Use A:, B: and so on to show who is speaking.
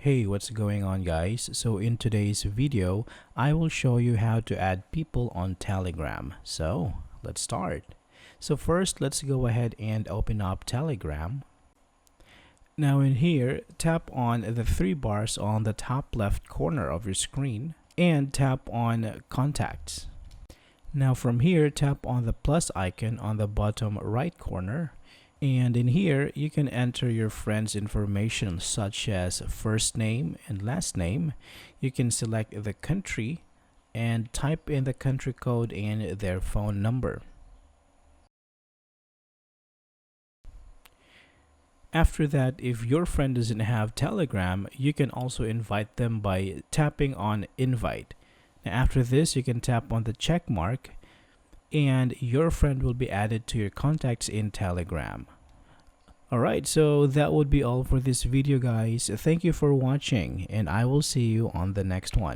A: Hey, what's going on guys? So in today's video, I will show you how to add people on Telegram. So let's start. So first, let's go ahead and open up Telegram. Now in here, tap on the three bars on the top left corner of your screen and tap on Contacts. Now from here, tap on the plus icon on the bottom right corner. And in here, you can enter your friend's information such as first name and last name. You can select the country and type in the country code and their phone number. After that, if your friend doesn't have Telegram, you can also invite them by tapping on invite. Now after this, you can tap on the check mark and your friend will be added to your contacts in Telegram. Alright, so that would be all for this video guys. Thank you for watching and I will see you on the next one.